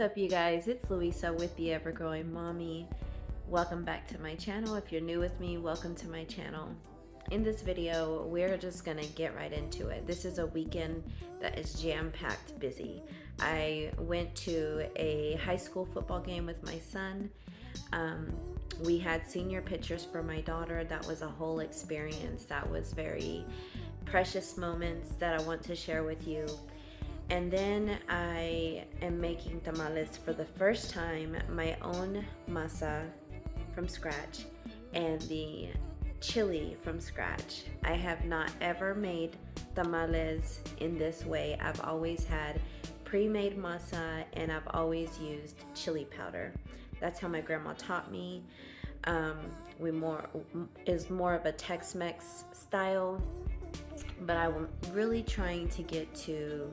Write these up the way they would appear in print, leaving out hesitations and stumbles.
What's up, you guys? It's Louisa with the Ever-Growing Mommy. Welcome back to my channel. If you're new with me, welcome to my channel. In this video, we're just gonna get right into it. This is a weekend that is jam-packed busy. I went to a high school football game with my son. We had senior pictures for my daughter. That was a whole experience. That was very precious moments that I want to share with you. And then I am making tamales for the first time, my own masa from scratch and the chili from scratch. I have not ever made tamales in this way. I've always had pre-made masa and I've always used chili powder. That's how my grandma taught me. Is more of a Tex-Mex style, but I'm really trying to get to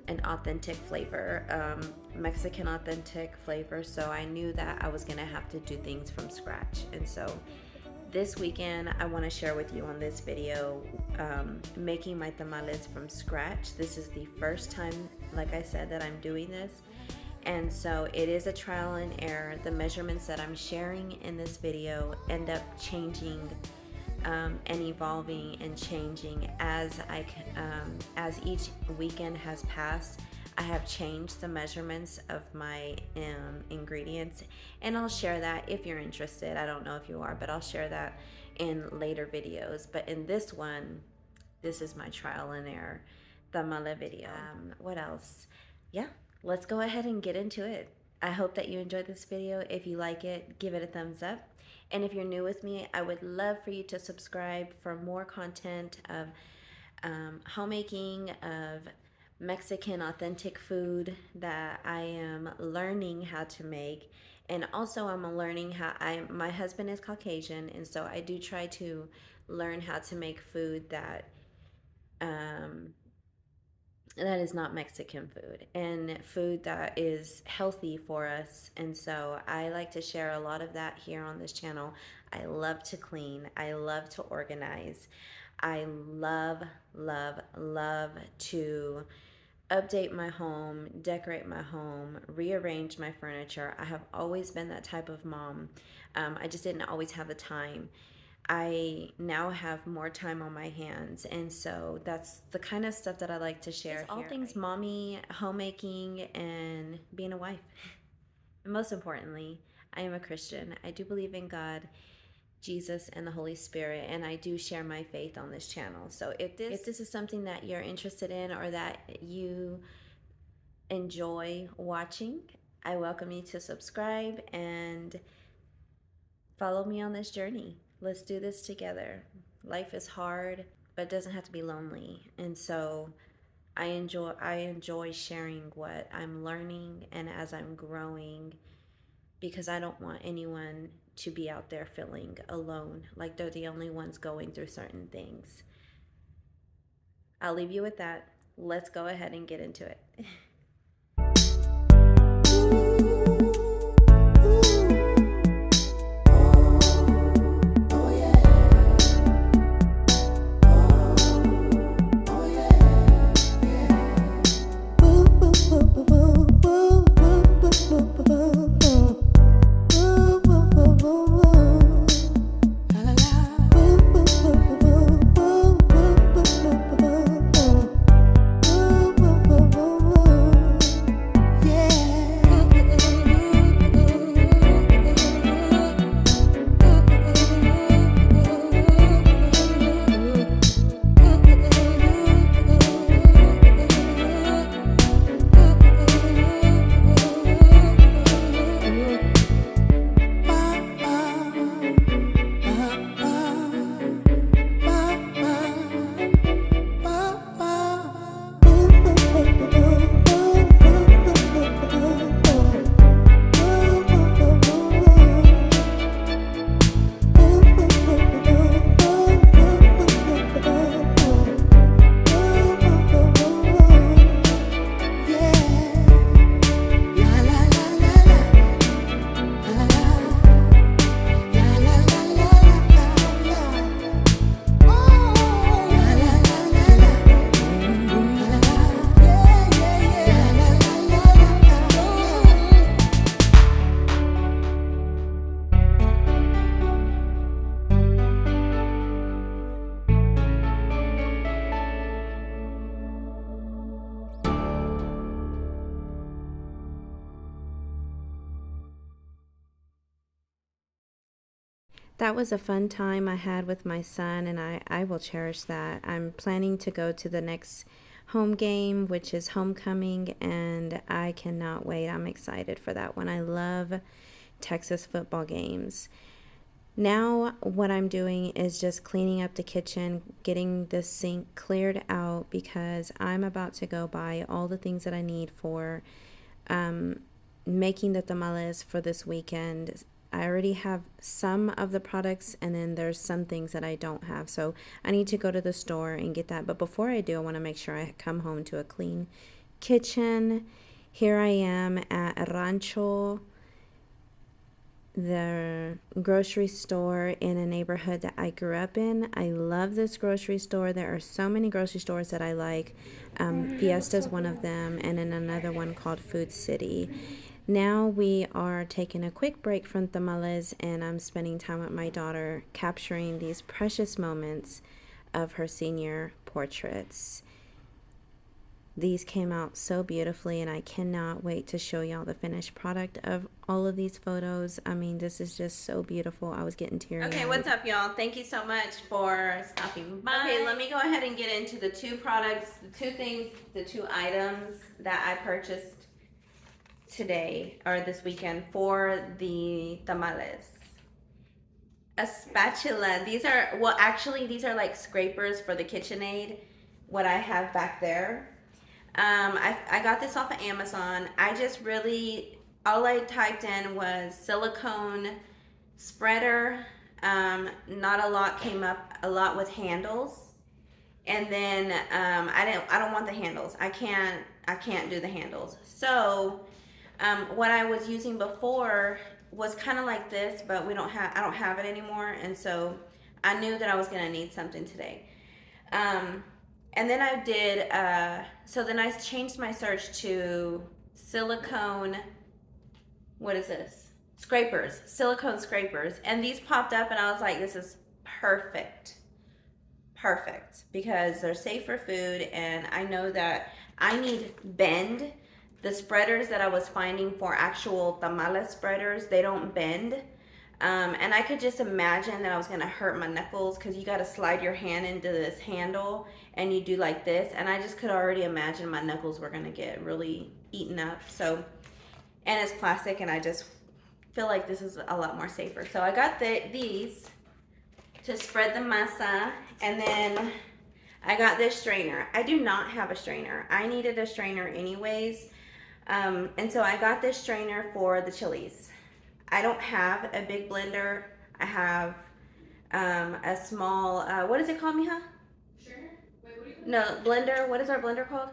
an authentic flavor, Mexican authentic flavor. So I knew that I was gonna have to do things from scratch. And so this weekend, I wanna share with you on this video, making my tamales from scratch. This is the first time, like I said, that I'm doing this. And so it is a trial and error. The measurements that I'm sharing in this video end up changing and evolving and changing as each weekend has passed. I have changed the measurements of my ingredients, and I'll share that if you're interested. I don't know if you are, but I'll share that in later videos. But in this one, this is my trial and error tamale video. What else? Yeah, let's go ahead and get into it. I hope that you enjoyed this video. If you like it, give it a thumbs up. And if you're new with me, I would love for you to subscribe for more content of homemaking, of Mexican authentic food that I am learning how to make. And also I'm learning my husband is Caucasian, and so I do try to learn how to make food that is not Mexican food, and food that is healthy for us. And so I like to share a lot of that here on this channel. I love to clean. I love to organize. I love to update my home, decorate my home, rearrange my furniture. I have always been that type of mom. I just didn't always have the time. I now have more time on my hands, and so that's the kind of stuff that I like to share here. All things mommy, homemaking, and being a wife. And most importantly, I am a Christian. I do believe in God, Jesus, and the Holy Spirit, and I do share my faith on this channel. So if this is something that you're interested in or that you enjoy watching, I welcome you to subscribe and follow me on this journey. Let's do this together. Life is hard, but it doesn't have to be lonely. And so I enjoy sharing what I'm learning and as I'm growing, because I don't want anyone to be out there feeling alone, like they're the only ones going through certain things. I'll leave you with that. Let's go ahead and get into it. that was a fun time I had with my son, and I will cherish that. I'm planning to go to the next home game, which is homecoming, and I cannot wait. I'm excited for that one. I love Texas football games. Now, what I'm doing is just cleaning up the kitchen, getting the sink cleared out because I'm about to go buy all the things that I need for um, making the tamales for this weekend. I already have some of the products, and then there's some things that I don't have. So I need to go to the store and get that. But before I do, I want to make sure I come home to a clean kitchen. Here I am at Rancho, the grocery store in a neighborhood that I grew up in. I love this grocery store. There are so many grocery stores that I like. Fiesta is one of them, and then another one called Food City. Now we are taking a quick break from Tamales, and I'm spending time with my daughter capturing these precious moments of her senior portraits. These came out so beautifully, and I cannot wait to show y'all the finished product of all of these photos. I mean, this is just so beautiful. I was getting teary-eyed. Okay, what's up, y'all? Thank you so much for stopping by. Okay, let me go ahead and get into the two products, the two things, the two items that I purchased today or this weekend for the tamales. A spatula. These are, well, actually, these are like scrapers for the KitchenAid, what I have back there. I got this off of Amazon. I just really, all I typed in was silicone spreader. Not a lot came up, a lot with handles. And then I don't want the handles. I can't do the handles. So what I was using before was kind of like this, but I don't have it anymore. And so I knew that I was gonna need something today. And then I did, so then I changed my search to silicone, what is this? Scrapers, silicone scrapers. And these popped up, and I was like, this is perfect. Perfect. Because they're safe for food, and I know that I need bend. The spreaders that I was finding for actual tamale spreaders, they don't bend. And I could just imagine that I was gonna hurt my knuckles because you gotta slide your hand into this handle and you do like this. And I just could already imagine my knuckles were gonna get really eaten up. So, and it's plastic, and I just feel like this is a lot more safer. So I got these to spread the masa, and then I got this strainer. I do not have a strainer. I needed a strainer anyways. And so I got this strainer for the chilies. I don't have a big blender. I have a small, what is it called, Mija? Sure. Wait, what do you call No, blender. What is our blender called?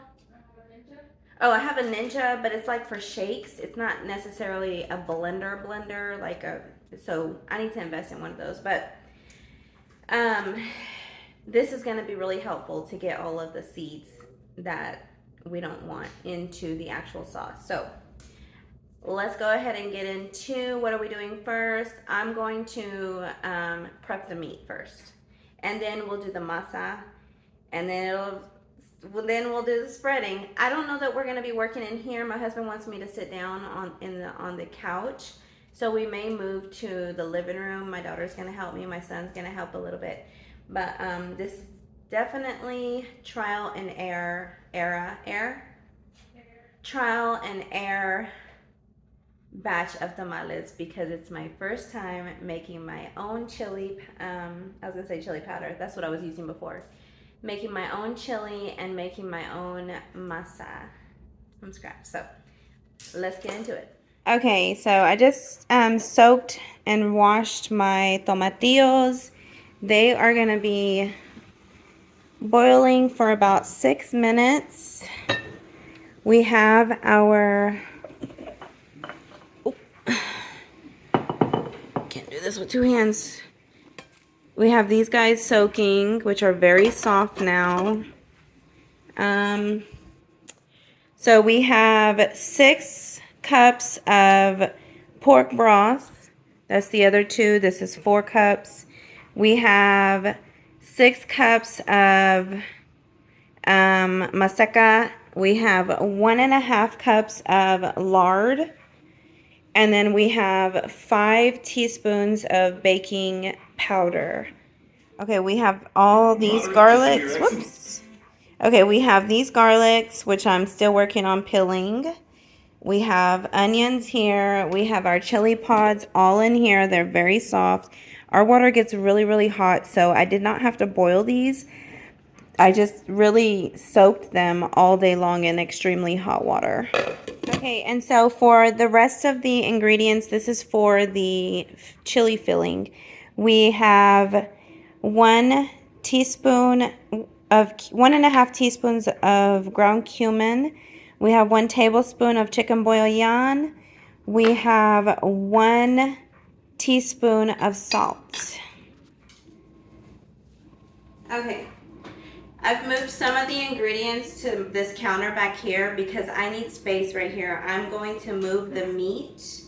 Ninja. Oh, I have a Ninja, but it's like for shakes. It's not necessarily a blender like so I need to invest in one of those. But this is going to be really helpful to get all of the seeds that we don't want into the actual sauce. So let's go ahead and get into what are we doing first. I'm going to prep the meat first, and then we'll do the masa, and then we'll do the spreading. I don't know that we're going to be working in here. My husband wants me to sit down on the couch, so we may move to the living room. My daughter's going to help me. My son's going to help a little bit, but this definitely trial and error batch of tamales, because it's my first time making my own chili. I was gonna say chili powder. That's what I was using before. Making my own chili and making my own masa from scratch. So let's get into it. Okay, so I just soaked and washed my tomatillos. They are gonna be boiling for about 6 minutes. We have our, can't do this with two hands. We have these guys soaking, which are very soft now. So we have 6 cups of pork broth. That's the other 2. This is 4 cups. We have 6 cups of maseca. We have 1.5 cups of lard. And then we have 5 teaspoons of baking powder. Okay, we have all these garlics. Whoops. Okay, we have these garlics, which I'm still working on peeling. We have onions here. We have our chili pods all in here. They're very soft. Our water gets really, really hot, so I did not have to boil these. I just really soaked them all day long in extremely hot water. Okay, and so for the rest of the ingredients, this is for the chili filling. We have 1 teaspoon of 1.5 teaspoons of ground cumin. We have 1 tablespoon of chicken bouillon. We have 1 teaspoon of salt. Okay. I've moved some of the ingredients to this counter back here because I need space right here. I'm going to move the meat.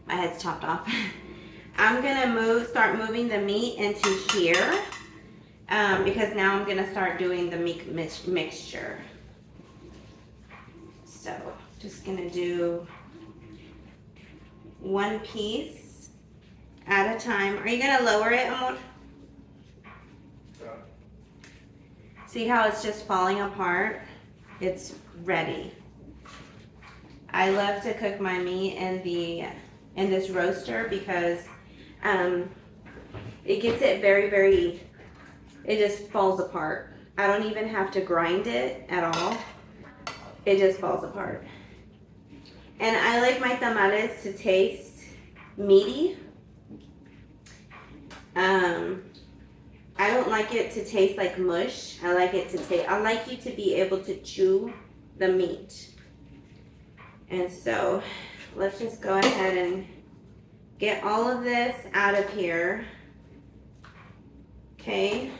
My head's chopped off. I'm gonna start moving the meat into here because now I'm gonna start doing the meat mixture. So just gonna do 1 piece at a time. Are you gonna lower it, Amor? See how it's just falling apart? It's ready. I love to cook my meat in this roaster because it gets it very, very, it just falls apart. I don't even have to grind it at all. It just falls apart. And I like my tamales to taste meaty. I don't like it to taste like mush. I like you to be able to chew the meat. And so let's just go ahead and get all of this out of here. Okay.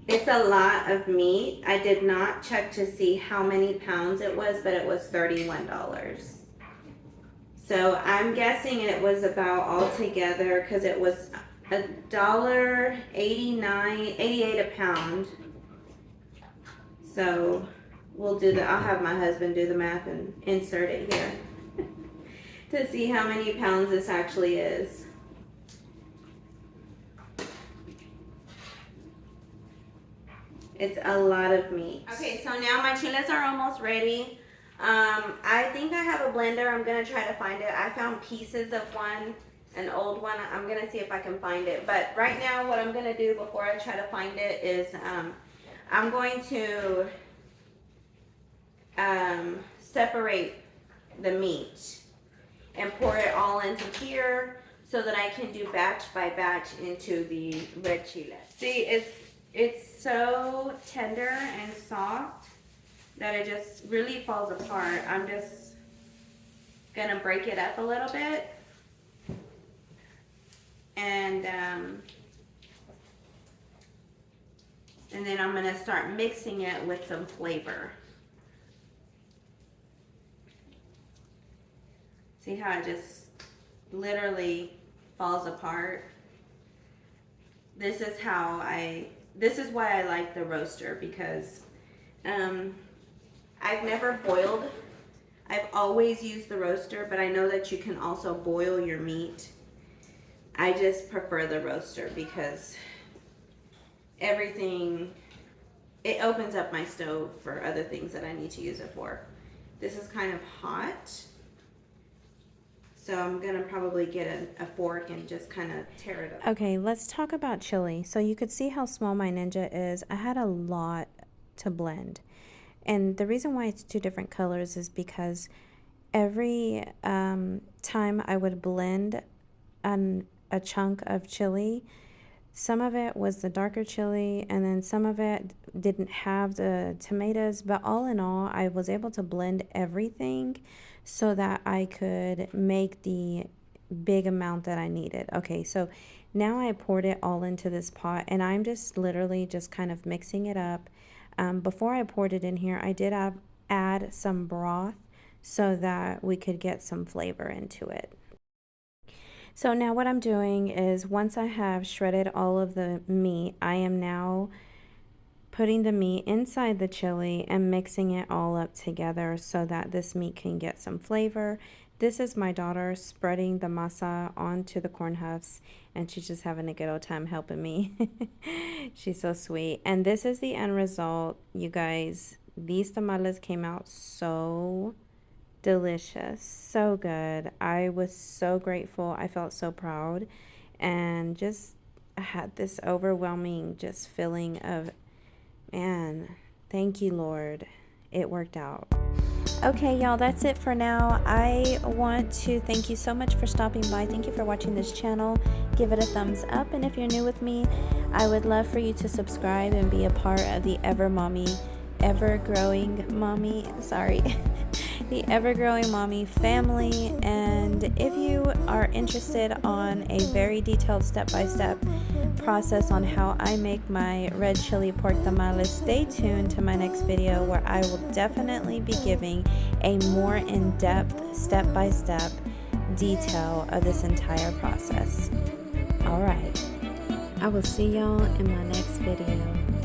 It's a lot of meat. I did not check to see how many pounds it was, but it was $31. So I'm guessing it was about altogether, because it was $1.88 a pound. So I'll have my husband do the math and insert it here to see how many pounds this actually is. It's a lot of meat. Okay, so now my chiles are almost ready. I think I have a blender. I'm gonna try to find it. I found pieces of one, an old one. I'm gonna see if I can find it. But right now, what I'm gonna do before I try to find it is I'm going to separate the meat and pour it all into here so that I can do batch by batch into the red chile. See, it's so tender and soft that it just really falls apart. I'm just gonna break it up a little bit and then I'm gonna start mixing it with some flavor. See how it just literally falls apart? This is why I like the roaster, because I've never boiled. I've always used the roaster, but I know that you can also boil your meat. I just prefer the roaster because it opens up my stove for other things that I need to use it for. This is kind of hot, so I'm gonna probably get a fork and just kind of tear it up. Okay, let's talk about chili. So you could see how small my Ninja is. I had a lot to blend. And the reason why it's 2 different colors is because every time I would blend a chunk of chili, some of it was the darker chili and then some of it didn't have the tomatoes, but all in all, I was able to blend everything so that I could make the big amount that I needed. Okay, so now I poured it all into this pot and I'm just literally just kind of mixing it up. Before I poured it in here, I did add some broth so that we could get some flavor into it. So now what I'm doing is once I have shredded all of the meat, I am now putting the meat inside the chili and mixing it all up together so that this meat can get some flavor. This is my daughter spreading the masa onto the corn huffs, and she's just having a good old time helping me. She's so sweet. And this is the end result, you guys. These tamales came out so delicious, so good. I was so grateful. I felt so proud, and just I had this overwhelming just feeling of, man, thank you, Lord. It worked out. Okay, y'all, that's it for now. I want to thank you so much for stopping by. Thank you for watching this channel. Give it a thumbs up, and if you're new with me, I would love for you to subscribe and be a part of the ever-growing mommy family. And if you are interested on a very detailed step-by-step process on how I make my red chili pork tamales, stay tuned to my next video, where I will definitely be giving a more in-depth step-by-step detail of this entire process. All right, I will see y'all in my next video.